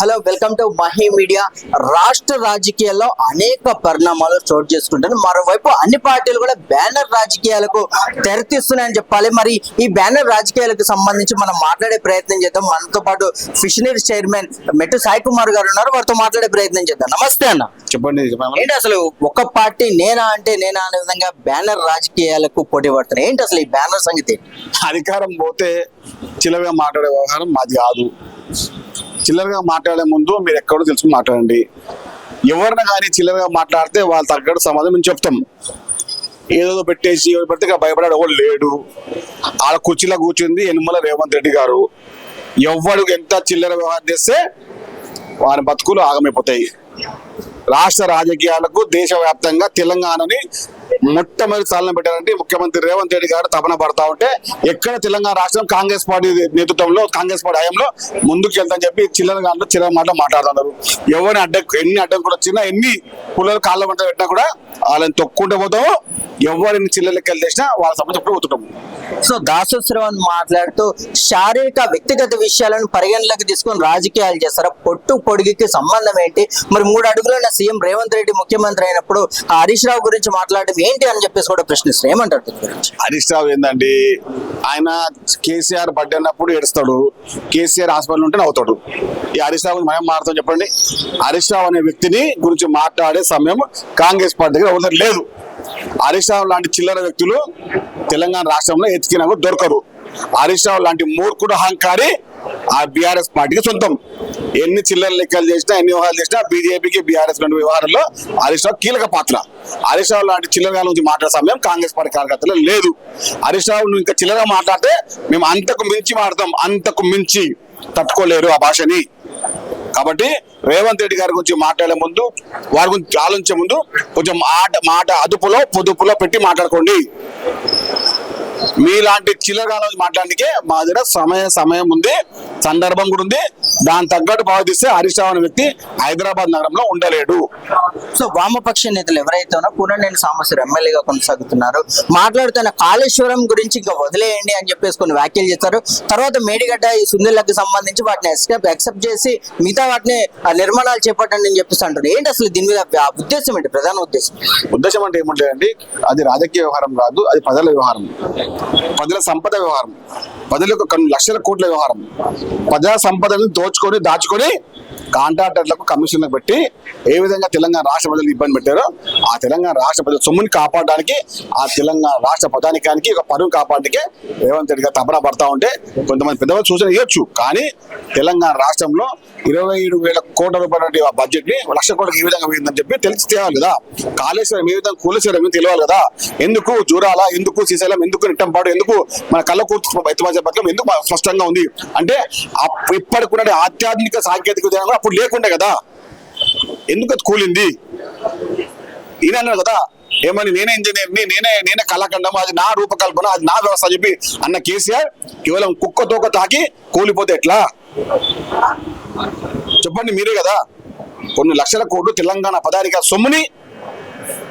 Hello, welcome to Mahi media. రాష్ట్ర రాజకీయాల్లో అనేక పరిణామాలు చోటు చేసుకుంటారు. మరోవైపు అన్ని పార్టీలు కూడా బ్యానర్ రాజకీయాలకు తెరతీస్తున్నాయని చెప్పాలి. మరి ఈ బ్యానర్ రాజకీయాలకు సంబంధించి మనం మాట్లాడే ప్రయత్నం చేద్దాం. మనతో పాటు ఫిషనరీస్ చైర్మన్ మెట్టు సాయి కుమార్ గారు ఉన్నారు. వారితో మాట్లాడే ప్రయత్నం చేద్దాం. నమస్తే అన్న. చెప్పండి. ఏంటి అసలు ఒక పార్టీ నేనా అంటే నేనా అనే విధంగా బ్యానర్ రాజకీయాలకు పోటీ పడుతున్నాయి. ఏంటి అసలు ఈ బ్యానర్ సంగతి? అధికారం పోతే చిల్లరగా మాట్లాడే వ్యవహారం మాది కాదు. చిల్లరగా మాట్లాడే ముందు మీరు ఎక్కడో తెలుసుకుని మాట్లాడండి. ఎవరిని కానీ చిల్లరగా మాట్లాడితే వాళ్ళు తగ్గట్టు సమాధానం మేము చెప్తాం. ఏదో పెట్టేసి ఎవరు పెడితే ఇక్కడ భయపడాడు ఎవరు లేడు. ఆడ కుర్చీలో కూర్చుంది యనమల రేవంత్ రెడ్డి గారు. ఎవడు ఎంత చిల్లర వ్యవహారం చేస్తే వారి బతుకులు ఆగమైపోతాయి. రాష్ట్ర రాజకీయాలకు దేశవ్యాప్తంగా తెలంగాణని మొట్టమొదటి స్థానం పెట్టారంటే ముఖ్యమంత్రి రేవంత్ రెడ్డి గారు తపన పడతా ఉంటే ఎక్కడ తెలంగాణ రాష్ట్రం కాంగ్రెస్ పార్టీ నేతృత్వంలో కాంగ్రెస్ పార్టీ హయాంలో ముందుకు వెళ్తామని చెప్పి చిల్లర మాట మాట్లాడుతున్నారు. ఎవరిని ఎన్ని అడ్డంకులు వచ్చినా ఎన్ని పుల్లలు కాళ్ళ పంట పెట్టినా కూడా వాళ్ళని తొక్కుంటూ పోతాము. ఎవరిని చిల్లర లెక్కలు చేసినా వాళ్ళ సమస్య పోతుంటాము. సో దాసోత్సవం మాట్లాడుతూ శారీరక వ్యక్తిగత విషయాలను పరిగణలోకి తీసుకొని రాజకీయాలు చేస్తారా? పొట్టు పొడిగికి సంబంధం ఏంటి? మరి 3 అడుగులైన సీఎం రేవంత్ రెడ్డి ముఖ్యమంత్రి అయినప్పుడు హరీష్ రావు గురించి మాట్లాడడం ఏంటి అని చెప్పేసి కూడా ప్రశ్నిస్తారు. ఏమంటారు? హరీష్ రావు ఏందండి, ఆయన కేసీఆర్ బర్త్డే అన్నప్పుడు ఏడుస్తాడు, కేసీఆర్ హాస్పిటల్ ఉంటే నవ్వుతాడు. ఈ హరీష్ రావు మనం మాట్లాడతాం చెప్పండి. హరీష్ రావు అనే వ్యక్తిని గురించి మాట్లాడే సమయం కాంగ్రెస్ పార్టీ దగ్గర ఎవరు లేదు. హరీష్ రావు లాంటి చిల్లర వ్యక్తులు తెలంగాణ రాష్ట్రంలో ఎతికినా కూడా దొరకరు. హరీష్ రావు లాంటి మూర్ఖుడు అహంకారి ఆ బీఆర్ఎస్ పార్టీకి సొంతం. ఎన్ని చిల్లర లెక్కలు చేసినా ఎన్ని వ్యవహారాలు చేసినా బీజేపీకి బీఆర్ఎస్ వ్యవహారంలో హరీష్ రావు కీలక పాత్ర. హరీష్ రావు లాంటి చిల్లరగాల నుంచి మాట్లాడే సమయం కాంగ్రెస్ పార్టీ కార్యకర్తలు లేదు. హరీష్ రావు ఇంకా చిల్లరగా మాట్లాడితే మేము అంతకు మించి మాట్లాడతాం. అంతకు మించి తట్టుకోలేరు ఆ భాషని. కాబట్టి రేవంత్ రెడ్డి గారి గురించి మాట్లాడే ముందు, వారి గురించి ఆలోచించే ముందు కొంచెం మాట అదుపులో పొదుపులో పెట్టి మాట్లాడుకోండి. మీలాంటి చిల్లరగాల మాట్లాడడానికి మా దగ్గర సమయం ఉంది, సందర్భం కూడా ఉంది. దాని తగ్గట్టు భావిస్తే హరీష్ రావు అనే వ్యక్తి హైదరాబాద్ నగరంలో ఉండలేడు. సో వామపక్ష నేతలు ఎవరైతే ఉన్నా కూననేని సాంబశివరావు ఎమ్మెల్యేగా కొనసాగుతున్నారు. మాట్లాడుతున్న కాళేశ్వరం గురించి ఇంకా వదిలేయండి అని చెప్పేసి కొన్ని వ్యాఖ్యలు చేస్తారు. తర్వాత మేడిగడ్డ ఈ సుందర్లకు సంబంధించి వాటిని యాక్సెప్ట్ చేసి మిగతా వాటిని నిర్మాణాలు చేపట్టండి అని చెప్పేసి అంటారు. ఏంటి అసలు దీని మీద ఉద్దేశం ఏంటి? ప్రధాన ఉద్దేశం అంటే ఏముంటాయండి, అది రాజకీయ వ్యవహారం కాదు, అది ప్రజల వ్యవహారం, ప్రజల సంపద వ్యవహారం, ప్రజలకు కొన్ని లక్షల కోట్ల వ్యవహారం. ప్రజా సంపదను దాచుకొని కాంట్రాక్టర్లకు కమిషన్లకు పెట్టి ఏ విధంగా తెలంగాణ రాష్ట్ర ప్రజలకు ఇబ్బంది పెట్టారో ఆ తెలంగాణ రాష్ట్ర ప్రజల సొమ్ముని కాపాడడానికి, ఆ తెలంగాణ రాష్ట్ర ప్రధానికానికి ఒక పరువు కాపాడడానికి రేవంత్ రెడ్డి గారు తపన పడతా ఉంటే కొంతమంది పెద్దవాళ్ళు సూచన ఇవ్వచ్చు. కానీ తెలంగాణ రాష్ట్రంలో 27,000 కోట్ల రూపాయల బడ్జెట్ ని 1,00,000 కోట్లకు ఈ విధంగా పోయిందని చెప్పి తెలిసి తేవాలి కదా. కాళేశ్వరం ఏ విధంగా కూలేశ్వరం తెలియాలి కదా. ఎందుకు జూరాల, ఎందుకు శ్రీశైలం, ఎందుకు నిట్టంపాడు, ఎందుకు మన కళ్ళకూర్చు ఎత్తుమతి పథకం ఎందుకు స్పష్టంగా ఉంది అంటే ఇప్పటికున్న ఆధ్యాత్మిక సాంకేతిక విధానం అప్పుడు లేకుండే కదా. ఎందుకు అది కూలింది? ఈయన అన్నారు కదా, ఏమని నేనే ఇంజనీర్ని, నేనే కళాఖండం, అది నా రూపకల్పన, అది నా వ్యవస్థ అని చెప్పి అన్న కేసీఆర్ కేవలం కుక్క తోక తాకి కూలిపోతే ఎట్లా చెప్పండి? మీరే కదా కొన్ని లక్షల కోట్లు తెలంగాణ పదారిక సొమ్ముని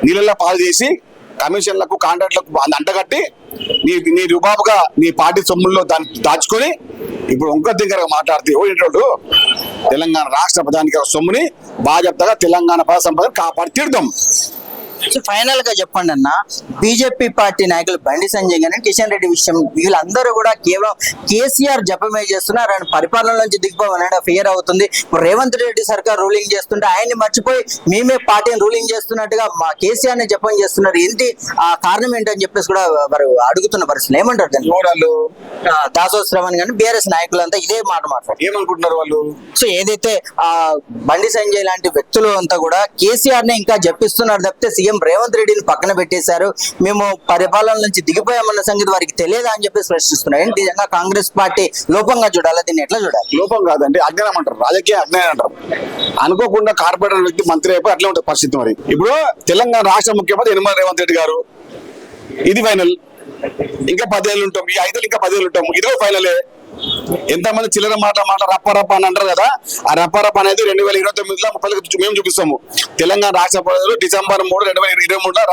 నీళ్ళల్లో పాలు చేసి కమిషన్లకు కాంట్రాక్టులకు అంటగట్టి నీ రుబాబుగా నీ పార్టీ సొమ్ముల్లో దాన్ని దాచుకొని ఇప్పుడు ఇంకో దగ్గరగా మాట్లాడితే ఏంటంటూ తెలంగాణ రాష్ట్ర ప్రధానిక సొమ్ముని బాధ్యతగా తెలంగాణ ప్రజా సంపదను కాపాడి తీర్థం. సో ఫైనల్ గా చెప్పండి అన్న, బీజేపీ పార్టీ నాయకులు బండి సంజయ్ గాని, కిషన్ రెడ్డి విషయం వీళ్ళందరూ కూడా కేవలం కేసీఆర్ జపమే చేస్తున్నారు. ఆయన పరిపాలన నుంచి దిగిపోయి 1.5 year అవుతుంది. రేవంత్ రెడ్డి సర్కార్ రూలింగ్ చేస్తుంటే ఆయన్ని మర్చిపోయి మేమే పార్టీని రూలింగ్ చేస్తున్నట్టుగా మా కేసీఆర్ ని జపం చేస్తున్నారు. ఏంటి ఆ కారణం ఏంటని చెప్పేసి కూడా వారు అడుగుతున్న పరిస్థితి. ఏమంటారు దాన్ని? దాసోత్సవం కానీ బీఆర్ఎస్ నాయకులంతా ఇదే మాట మాట్లాడారు. ఏమనుకుంటున్నారు వాళ్ళు? సో ఏదైతే ఆ బండి సంజయ్ లాంటి వ్యక్తులు అంతా కూడా కేసీఆర్ ని ఇంకా జపిస్తున్నారు తప్పితే సీఎం రేవంత్ రెడ్డిని పక్కన పెట్టేశారు, మేము పరిపాలన నుంచి దిగిపోయామన్న సంగతి వారికి తెలియదా అని చెప్పేసి ప్రశ్నిస్తున్నారు. ఏంటి నిజంగా కాంగ్రెస్ పార్టీ లోపంగా చూడాలి? దీన్ని ఎట్లా చూడాలి? లోపం కాదండి, అజ్ఞానం అంటారు, రాజకీయ అజ్ఞానం అంటారు. అనుకోకుండా కార్పొరేటర్ వ్యక్తి మంత్రి అయిపోయి అట్లా ఉంటుంది పరిస్థితి. మరి ఇప్పుడు తెలంగాణ రాష్ట్ర ముఖ్యమంత్రి యనమల రేవంత్ రెడ్డి గారు, ఇది ఫైనల్. ఇంకా 10 ఏళ్ళు ఉంటాం, ఈ 5 ఏళ్ళు ఇంకా 10 ఏళ్ళు ఉంటాం, ఇదో ఫైనలే. ఎంతమంది చిల్లర మాట రప్ప అని అంటారు కదా. ఆ రప్ప అనేది 2029లో 30 మేము చూపిస్తాము. తెలంగాణ రాష్ట్ర ప్రజలు December 3, 2023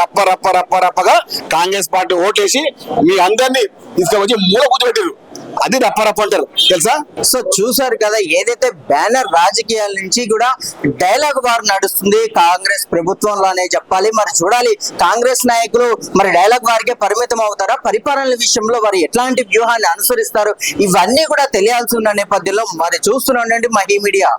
రప్పగా కాంగ్రెస్ పార్టీ ఓటేసి మీ అందరినీ తీసుకొచ్చి మూల కూర్చోబెట్టారు. అది రప్పరప్ప అంటారు తెలుసా. సో చూసారు కదా, ఏదైతే బ్యానర్ రాజకీయాల నుంచి కూడా డైలాగ్ వార్ నడుస్తుంది కాంగ్రెస్ ప్రభుత్వంలోనే చెప్పాలి. మరి చూడాలి కాంగ్రెస్ నాయకులు మరి డైలాగ్ వారికే పరిమితం అవుతారా, పరిపాలన విషయంలో వారు ఎట్లాంటి వ్యూహాన్ని అనుసరిస్తారు, ఇవన్నీ కూడా తెలియాల్సి ఉన్న నేపథ్యంలో మరి చూస్తూనే ఉండండి మహి మీడియా.